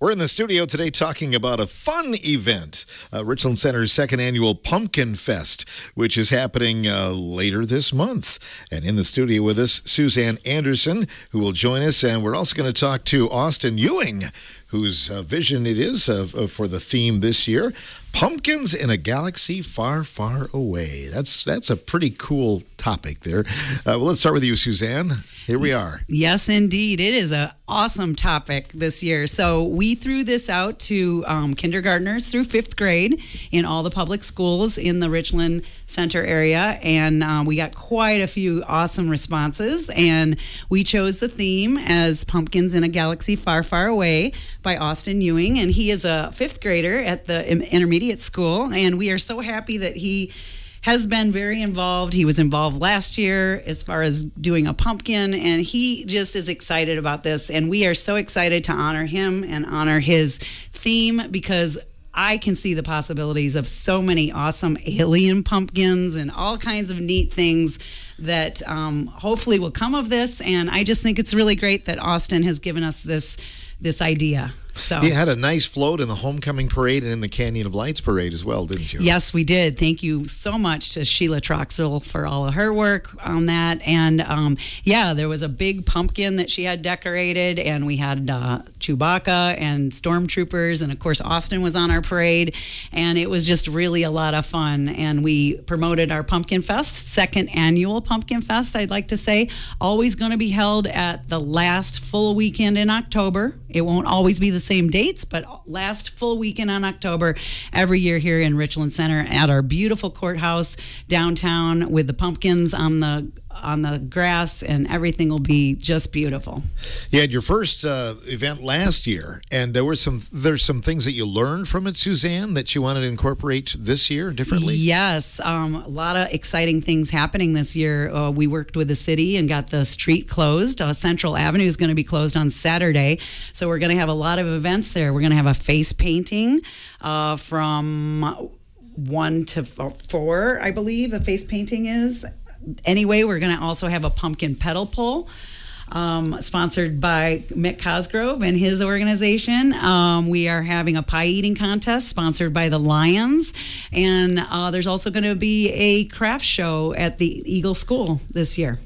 We're in the studio today talking about a fun event, Richland Center's second annual Pumpkinfest, which is happening later this month. And in the studio with us, Suzanne Anderson, who will join us. And we're also going to talk to Austin Ewing, whose vision it is for the theme this year. Pumpkins in a galaxy far, far away. That's a pretty cool topic there. Well, let's start with you, Suzanne. Here we are. Yes, indeed. It is an awesome topic this year. So we threw this out to kindergartners through fifth grade in all the public schools in the Richland Center area. And we got quite a few awesome responses. And we chose the theme as Pumpkins in a Galaxy Far, Far Away by Austin Ewing. And he is a fifth grader at the intermediate school, and we are so happy that he has been very involved. He was involved last year as far as doing a pumpkin, and he just is excited about this, and we are so excited to honor him and honor his theme, because I can see the possibilities of so many awesome alien pumpkins and all kinds of neat things that hopefully will come of this. And I just think it's really great that Austin has given us this idea. So you had a nice float in the homecoming parade and in the Canyon of Lights parade as well, didn't you? Yes, we did. Thank you so much to Sheila Troxel for all of her work on that. And yeah, there was a big pumpkin that she had decorated, and we had Chewbacca and stormtroopers, and of course Austin was on our parade, and it was just really a lot of fun. And we promoted our Pumpkinfest, second annual Pumpkinfest, I'd like to say, always going to be held at the last full weekend in October. It won't always be the same dates, but last full weekend on October every year here in Richland Center at our beautiful courthouse downtown, with the pumpkins on the grass, and everything will be just beautiful. You had your first event last year, and there's some things that you learned from it, Suzanne, that you wanted to incorporate this year differently? Yes, a lot of exciting things happening this year. We worked with the city and got the street closed. Central Avenue is going to be closed on Saturday, so we're going to have a lot of events there. We're going to have a face painting from 1 to 4, I believe the face painting is. Anyway, we're going to also have a pumpkin pedal pull sponsored by Mick Cosgrove and his organization. We are having a pie eating contest sponsored by the Lions. And there's also going to be a craft show at the Eagle School this year.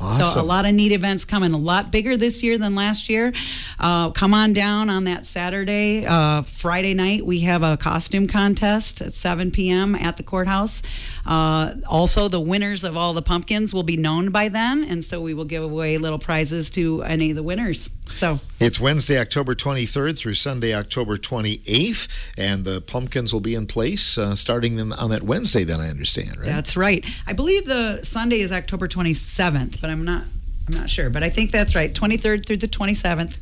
Awesome. So a lot of neat events coming, a lot bigger this year than last year. Come on down on that Saturday. Friday night, we have a costume contest at 7 p.m. at the courthouse. Also, the winners of all the pumpkins will be known by then, and so we will give away little prizes to any of the winners. So it's Wednesday, October 23rd through Sunday, October 28th, and the pumpkins will be in place starting on that Wednesday, then, I understand, right? That's right. I believe the Sunday is October 27th, but I'm not sure, but I think that's right. 23rd through the 27th.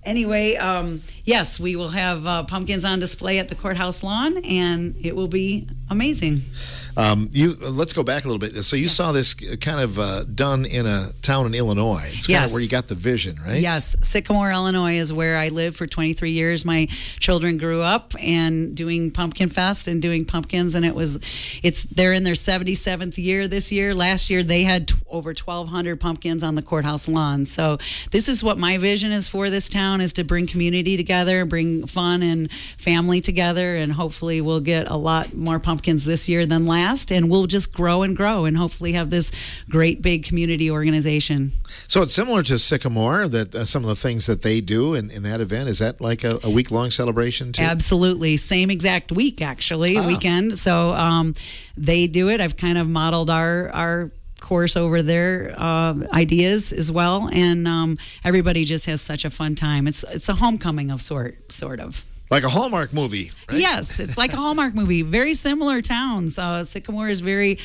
Anyway, yes, we will have pumpkins on display at the courthouse lawn, and it will be amazing. Let's go back a little bit. So you saw this kind of done in a town in Illinois. It's kind of where you got the vision, right? Yes. Sycamore, Illinois is where I lived for 23 years. My children grew up and doing Pumpkinfest and doing pumpkins, and they're in their 77th year this year. Last year they had over 1,200 pumpkins on the courthouse lawn. So this is what my vision is for this town, is to bring community together, bring fun and family together, and hopefully we'll get a lot more pumpkins this year than last, and we'll just grow and grow and hopefully have this great big community organization. So it's similar to Sycamore, that some of the things that they do in that event. Is that like a week-long celebration too? Absolutely. Same exact week, actually, weekend. So they do it. I've kind of modeled our course over their ideas as well, and everybody just has such a fun time. It's a homecoming of sort of. Like a Hallmark movie, right? Yes, it's like a Hallmark movie. Very similar towns. Sycamore is very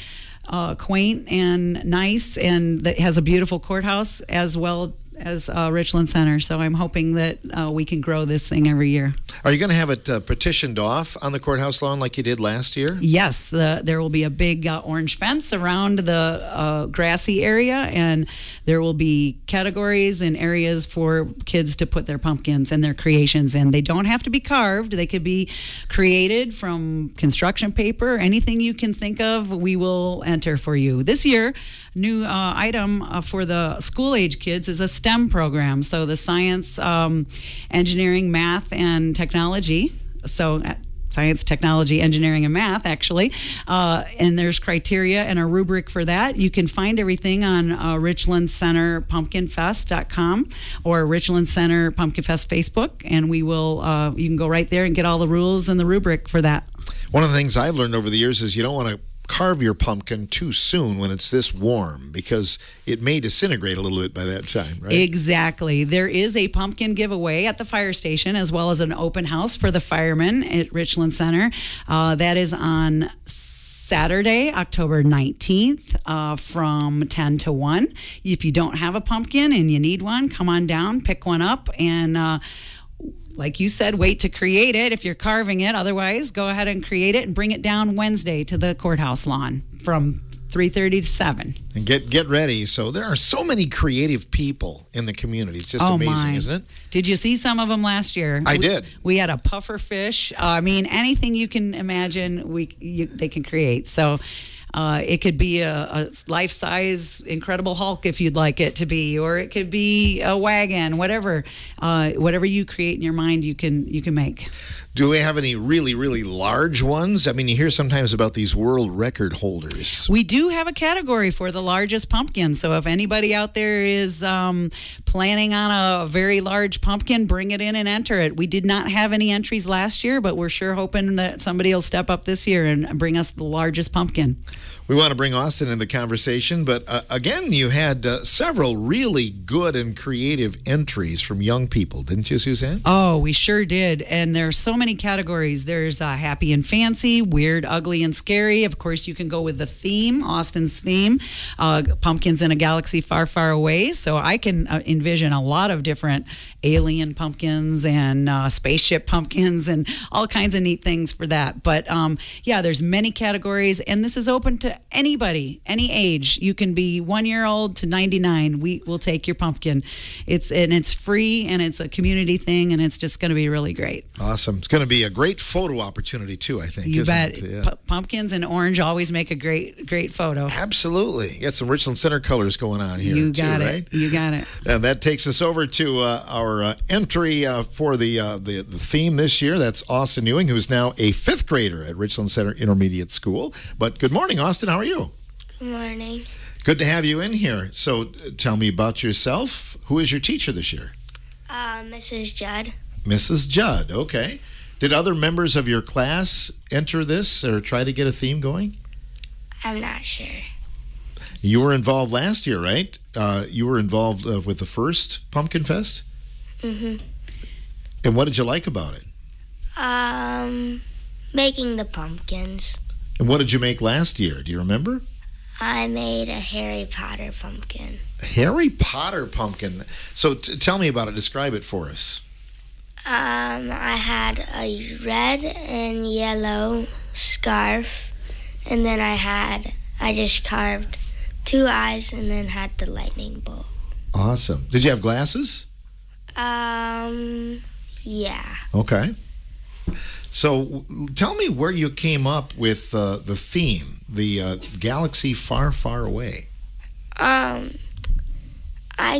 quaint and nice, and that has a beautiful courthouse as well as Richland Center. So I'm hoping that we can grow this thing every year. Are you going to have it petitioned off on the courthouse lawn like you did last year? Yes, there will be a big orange fence around the grassy area, and there will be categories and areas for kids to put their pumpkins and their creations in. They don't have to be carved. They could be created from construction paper. Anything you can think of, we will enter for you. This year, new item for the school-age kids is a STEM STEM program. So the science, engineering, math, and technology. So science, technology, engineering, and math, actually. And there's criteria and a rubric for that. You can find everything on Richland Center Pumpkinfest.com or Richland Center Pumpkinfest Facebook. And we will, you can go right there and get all the rules and the rubric for that. One of the things I've learned over the years is you don't want to carve your pumpkin too soon when it's this warm because it may disintegrate a little bit by that time, right? Exactly. There is a pumpkin giveaway at the fire station as well as an open house for the firemen at Richland Center. That is on Saturday, October 19th from 10 to 1. If you don't have a pumpkin and you need one, come on down, pick one up, and like you said, wait to create it if you're carving it. Otherwise, go ahead and create it and bring it down Wednesday to the courthouse lawn from 3:30 to 7. And get ready. So there are so many creative people in the community. It's just amazing, isn't it? Did you see some of them last year? I did. We had a puffer fish. I mean, anything you can imagine, they can create. So it could be a life-size Incredible Hulk if you'd like it to be, or it could be a wagon, whatever you create in your mind, you can make. Do we have any really, really large ones? I mean, you hear sometimes about these world record holders. We do have a category for the largest pumpkin. So if anybody out there is planning on a very large pumpkin, bring it in and enter it. We did not have any entries last year, but we're sure hoping that somebody will step up this year and bring us the largest pumpkin. We want to bring Austin in the conversation, but again, you had several really good and creative entries from young people, didn't you, Suzanne? Oh, we sure did. And there's so many categories. There's happy and fancy, weird, ugly, and scary. Of course, you can go with the theme, Austin's theme, pumpkins in a galaxy far, far away. So I can envision a lot of different alien pumpkins and spaceship pumpkins and all kinds of neat things for that. But yeah, there's many categories, and this is open to anybody, any age. You can be 1 year old to 99. We will take your pumpkin. It's free, and it's a community thing, and it's just going to be really great. Awesome. It's going to be a great photo opportunity too, I think. You bet. Yeah. Pumpkins and orange always make a great photo. Absolutely. You got some Richland Center colors going on here. You got too, it. Right? You got it. And that takes us over to our entry for the theme this year. That's Austin Ewing, who is now a 5th grader at Richland Center Intermediate School. But good morning, Austin. How are you? Good morning. Good to have you in here. So tell me about yourself. Who is your teacher this year? Mrs. Judd. Mrs. Judd, okay. Did other members of your class enter this or try to get a theme going? I'm not sure. You were involved last year, right? You were involved with the first Pumpkinfest? Mm-hmm. And what did you like about it? Making the pumpkins. And what did you make last year? Do you remember? I made a Harry Potter pumpkin. A Harry Potter pumpkin. So tell me about it. Describe it for us. I had a red and yellow scarf, and then I just carved 2 eyes and then had the lightning bolt. Awesome. Did you have glasses? Yeah. Okay. So tell me where you came up with the theme, the galaxy far, far away. I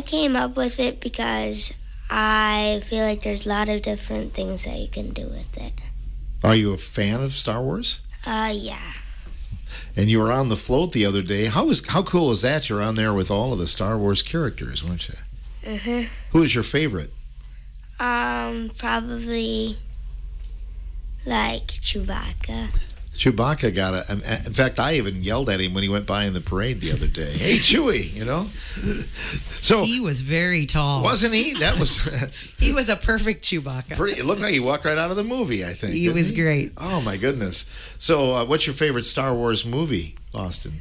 came up with it because I feel like there's a lot of different things that you can do with it. Are you a fan of Star Wars? Yeah. And you were on the float the other day. How cool is that? You're on there with all of the Star Wars characters, weren't you? Mm-hmm. Who is your favorite? Probably like Chewbacca. Chewbacca got it. In fact, I even yelled at him when he went by in the parade the other day. Hey, Chewie, you know? So He was very tall. wasn't he? That was He was a perfect Chewbacca. it looked like he walked right out of the movie, I think. He didn't was great. Oh, my goodness. So what's your favorite Star Wars movie, Austin?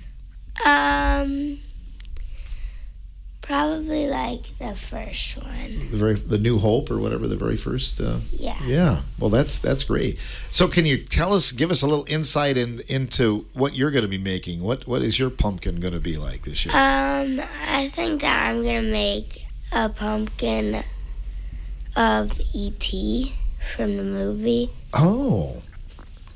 Probably like the first one. The New Hope or whatever, the very first? Yeah. Yeah. Well, that's great. So can you give us a little insight into what you're going to be making? What is your pumpkin going to be like this year? I think that I'm gonna make a pumpkin of E.T. from the movie. Oh.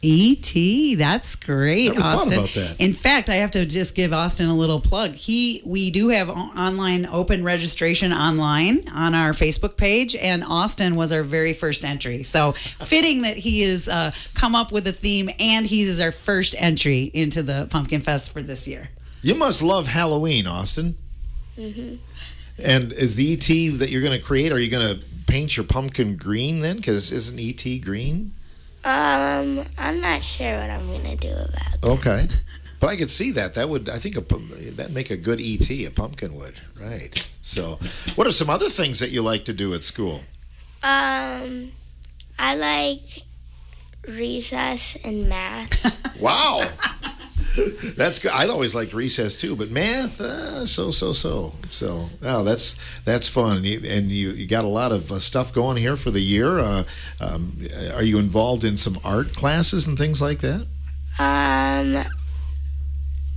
E.T., that's great, Never Austin. thought about that. In fact, I have to just give Austin a little plug. We do have online open registration online on our Facebook page, and Austin was our very first entry. So fitting that he has come up with a theme, and he's our first entry into the Pumpkin Fest for this year. You must love Halloween, Austin. Mm-hmm. And is the E.T. that you're going to create, are you going to paint your pumpkin green then? Because isn't E.T. green? I'm not sure what I'm gonna do about that. Okay, but I could see that. That would, I think, that'd make a good ET. A pumpkin would, right? So, what are some other things that you like to do at school? I like recess and math. Wow, that's good. I always liked recess too, but math, so. Oh, that's fun. And you got a lot of stuff going here for the year. Are you involved in some art classes and things like that?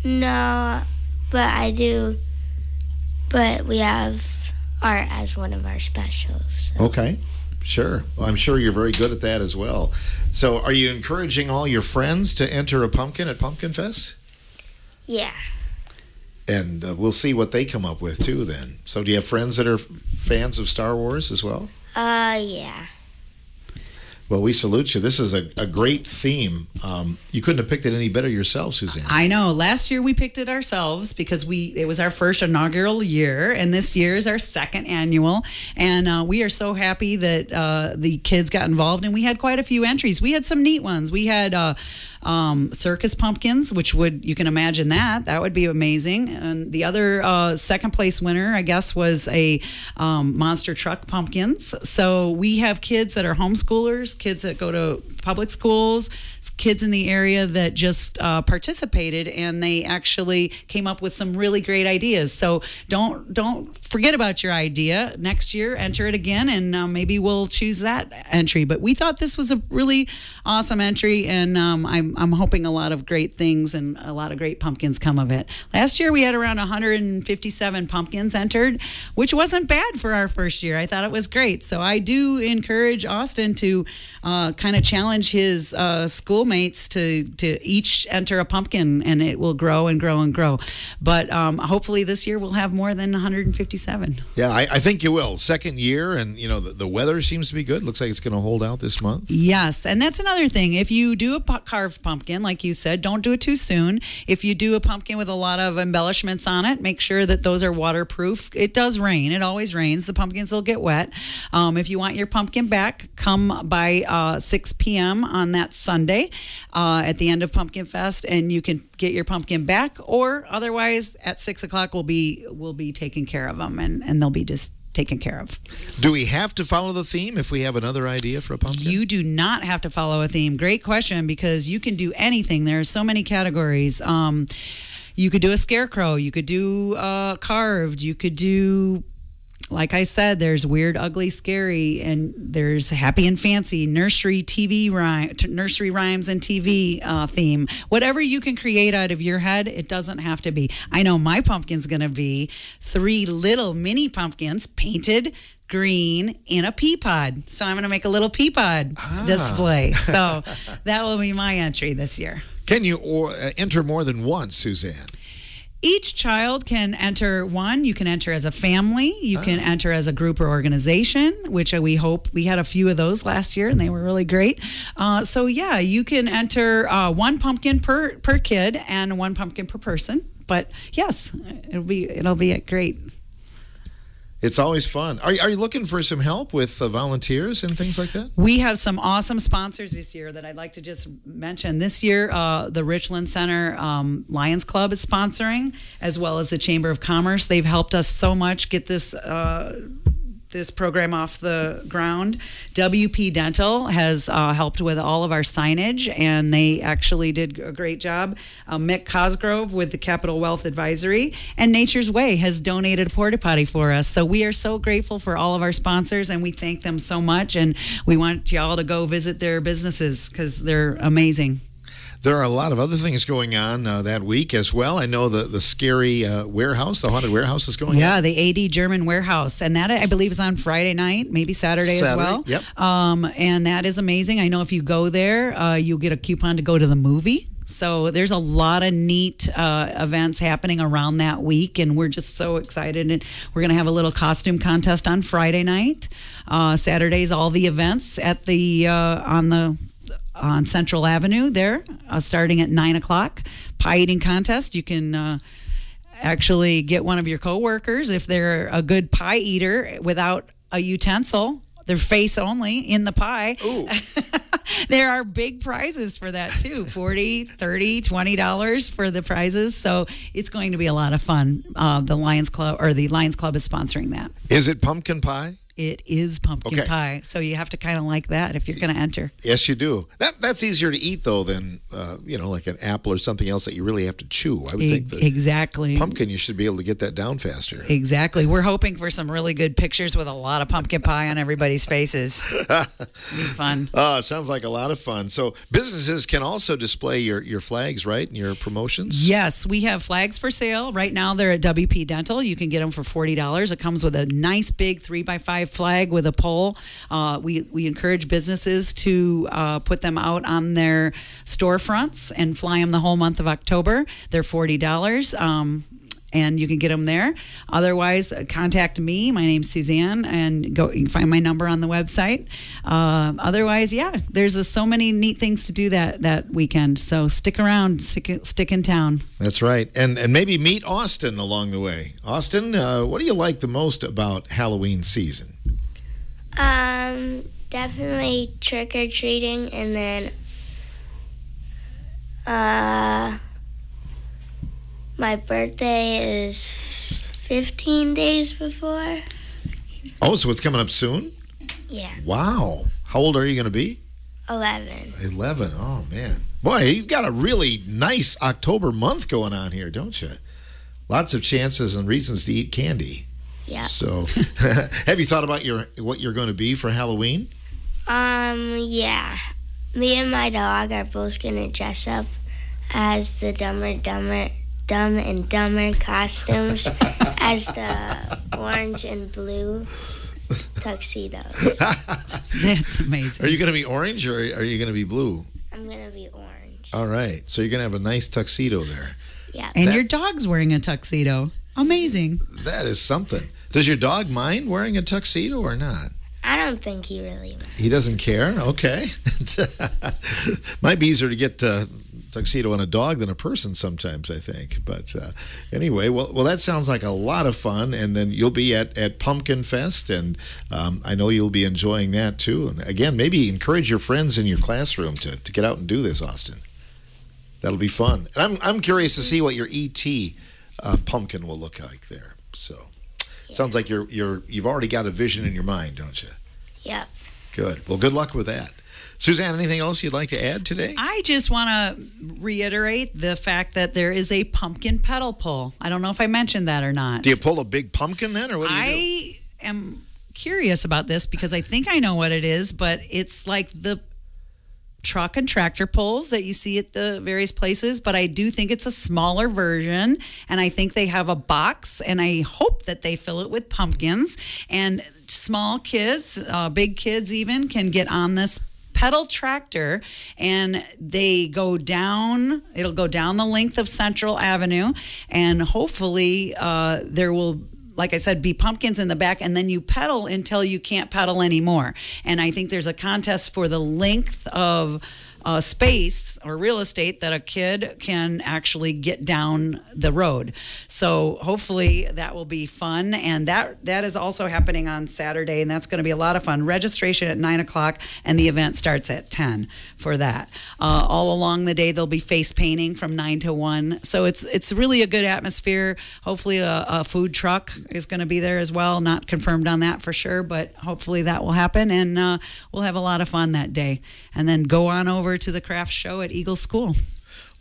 No, but I do. But we have art as one of our specials. So. Okay, sure. Well, I'm sure you're very good at that as well. So, are you encouraging all your friends to enter a pumpkin at Pumpkinfest? Yeah. And we'll see what they come up with too then. So do you have friends that are fans of Star Wars as well? Yeah. Well, we salute you. This is a great theme. You couldn't have picked it any better yourself, Suzanne. I know. Last year we picked it ourselves because it was our first inaugural year, and this year is our second annual. And we are so happy that the kids got involved, and we had quite a few entries. We had some neat ones. We had circus pumpkins, which you can imagine that would be amazing. And the other second place winner, I guess, was a monster truck pumpkins. So we have kids that are homeschoolers, kids that go to public schools, kids in the area that just participated, and they actually came up with some really great ideas. So don't forget about your idea. Next year, enter it again, and maybe we'll choose that entry. But we thought this was a really awesome entry, and I'm hoping a lot of great things and a lot of great pumpkins come of it. Last year, we had around 157 pumpkins entered, which wasn't bad for our first year. I thought it was great. So I do encourage Austin to kind of challenge his schoolmates to each enter a pumpkin, and it will grow and grow and grow. But hopefully this year we'll have more than 157. Yeah, I think you will. Second year, and the weather seems to be good. Looks like it's going to hold out this month. Yes, and that's another thing. If you do a carved pumpkin, like you said, don't do it too soon. If you do a pumpkin with a lot of embellishments on it, make sure that those are waterproof. It does rain. It always rains. The pumpkins will get wet. If you want your pumpkin back, come by 6 p.m. on that Sunday at the end of Pumpkinfest, and you can get your pumpkin back, or otherwise at 6 o'clock we'll be taking care of them, and they'll be just taken care of. Do we have to follow the theme if we have another idea for a pumpkin? You do not have to follow a theme. Great question, because you can do anything. There are so many categories. You could do a scarecrow. You could do carved. You could do, like I said, there's weird, ugly, scary, and there's happy and fancy, nursery rhymes and TV theme. Whatever you can create out of your head, it doesn't have to be. I know my pumpkin's going to be 3 little mini pumpkins painted green in a pea pod. So I'm going to make a little pea pod display. So that will be my entry this year. Can you enter more than once, Suzanne? Each child can enter one. You can enter as a family. You can enter as a group or organization, which we hope we had a few of those last year, and they were really great. So yeah, you can enter 1 pumpkin per kid and 1 pumpkin per person. But yes, it'll be great. It's always fun. Are you looking for some help with volunteers and things like that? We have some awesome sponsors this year that I'd like to just mention. This year, the Richland Center Lions Club is sponsoring, as well as the Chamber of Commerce. They've helped us so much get this program off the ground. WP Dental has helped with all of our signage, and they actually did a great job. Mick Cosgrove with the Capital Wealth Advisory, and Nature's Way has donated a porta potty for us. So we are so grateful for all of our sponsors, and we thank them so much, and we want y'all to go visit their businesses because they're amazing. there are a lot of other things going on that week as well. I know the scary warehouse, the haunted warehouse is going on. Yeah, the AD German warehouse. And that, I believe, is on Friday night, maybe Saturday as well. Yep. And that is amazing. I know if you go there, you'll get a coupon to go to the movie. So there's a lot of neat events happening around that week, and we're just so excited. And we're going to have a little costume contest on Friday night. Saturday's all the events at the on Central Avenue there, starting at 9 o'clock. Pie eating contest. You can actually get one of your coworkers, if they're a good pie eater, without a utensil, their face only in the pie. Ooh. There are big prizes for that too. $40, $30, $20 for the prizes. So it's going to be a lot of fun. The Lions Club is sponsoring that. Is it pumpkin pie? It is pumpkin pie. So you have to kind of like that if you're going to enter. Yes, you do. That's easier to eat, though, than, like an apple or something else that you really have to chew. I would think that exactly. Pumpkin, you should be able to get that down faster. Exactly. We're hoping for some really good pictures with a lot of pumpkin pie on everybody's faces. It'll be fun. It sounds like a lot of fun. So businesses can also display your flags, right, and your promotions? Yes, we have flags for sale. Right now, they're at WP Dental. You can get them for $40. It comes with a nice big 3x5 flag with a pole. We encourage businesses to put them out on their storefronts and fly them the whole month of October. They're $40. And you can get them there. Otherwise, contact me. My name's Suzanne, and you can find my number on the website. Otherwise, there's so many neat things to do that weekend. So stick around, stick in town. That's right. And maybe meet Austin along the way. Austin, what do you like the most about Halloween season? Definitely trick-or-treating, and then my birthday is 15 days before. Oh, so it's coming up soon? Yeah. Wow. How old are you going to be? 11. 11. Oh, man. Boy, you've got a really nice October month going on here, don't you? Lots of chances and reasons to eat candy. Yeah. So, have you thought about what you're going to be for Halloween? Yeah. Me and my dog are both going to dress up as the Dumb and Dumber costumes as the orange and blue tuxedos. That's amazing. Are you going to be orange or are you going to be blue? I'm going to be orange. All right. So you're going to have a nice tuxedo there. Yeah. And your dog's wearing a tuxedo. Amazing. That is something. Does your dog mind wearing a tuxedo or not? I don't think he really minds. He doesn't care? Okay. Might be easier to get tuxedo on a dog than a person sometimes, I think. But anyway, well, that sounds like a lot of fun. And then you'll be at Pumpkinfest, and I know you'll be enjoying that too. And again, maybe encourage your friends in your classroom to get out and do this, Austin. That'll be fun. And I'm curious to see what your E.T. Pumpkin will look like there. So sounds like you've already got a vision in your mind, don't you? Yep. Good. Well, good luck with that. Suzanne, anything else you'd like to add today? I just want to reiterate the fact that there is a pumpkin pedal pull. I don't know if I mentioned that or not. Do you pull a big pumpkin then, or what do you do? I am curious about this because I think I know what it is, but it's like the truck and tractor pulls that you see at the various places, but I do think it's a smaller version, and I think they have a box, and I hope that they fill it with pumpkins, and small kids, big kids even, can get on this pedal tractor, and it'll go down the length of Central Avenue, and hopefully there will, like I said, be pumpkins in the back, and then you pedal until you can't pedal anymore. And I think there's a contest for the length of space or real estate that a kid can actually get down the road. So hopefully that will be fun. And that is also happening on Saturday, and that's going to be a lot of fun. Registration at 9 o'clock, and the event starts at 10 for that. All along the day, there'll be face painting from 9 to 1. So it's really a good atmosphere. Hopefully a food truck is going to be there as well. Not confirmed on that for sure, but hopefully that will happen, and we'll have a lot of fun that day. And then go on over to the craft show at Eagle School.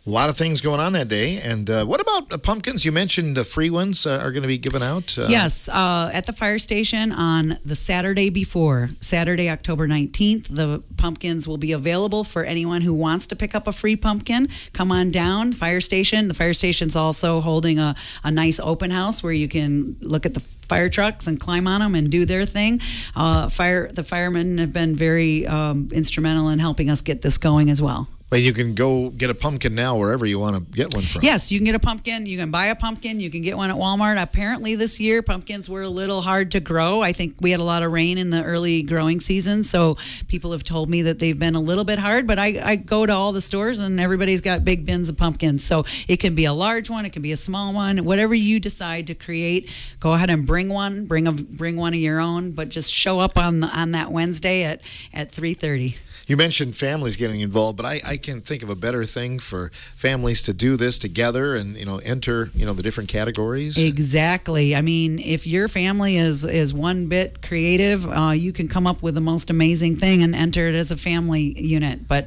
A lot of things going on that day. And what about pumpkins? You mentioned the free ones are going to be given out. Yes, at the fire station on the Saturday before, Saturday, October 19th. The pumpkins will be available for anyone who wants to pick up a free pumpkin. Come on down, fire station. The fire station's also holding a nice open house where you can look at the fire trucks and climb on them and do their thing. The firemen have been very instrumental in helping us get this going as well. But you can go get a pumpkin now wherever you want to get one from. Yes, you can get a pumpkin. You can buy a pumpkin. You can get one at Walmart. Apparently this year, pumpkins were a little hard to grow. I think we had a lot of rain in the early growing season, so people have told me that they've been a little bit hard, but I go to all the stores and everybody's got big bins of pumpkins. So it can be a large one. It can be a small one. Whatever you decide to create, go ahead and bring one. Bring one of your own, but just show up on that Wednesday at 3:30. You mentioned families getting involved, but I can think of a better thing for families to do this together and, enter, the different categories. Exactly. I mean, if your family is one bit creative, you can come up with the most amazing thing and enter it as a family unit. But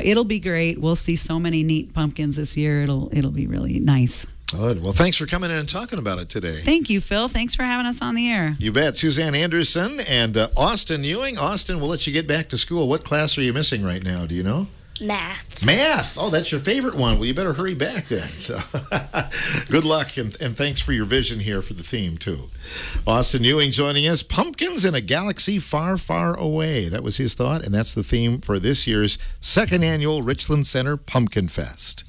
it'll be great. We'll see so many neat pumpkins this year. It'll be really nice. Good. Well, thanks for coming in and talking about it today. Thank you, Phil. Thanks for having us on the air. You bet. Suzanne Anderson and Austin Ewing. Austin, we'll let you get back to school. What class are you missing right now? Do you know? Math. Math. Oh, that's your favorite one. Well, you better hurry back then. So, good luck, and thanks for your vision here for the theme, too. Austin Ewing joining us. Pumpkins in a galaxy far, far away. That was his thought, and that's the theme for this year's second annual Richland Center Pumpkin Fest.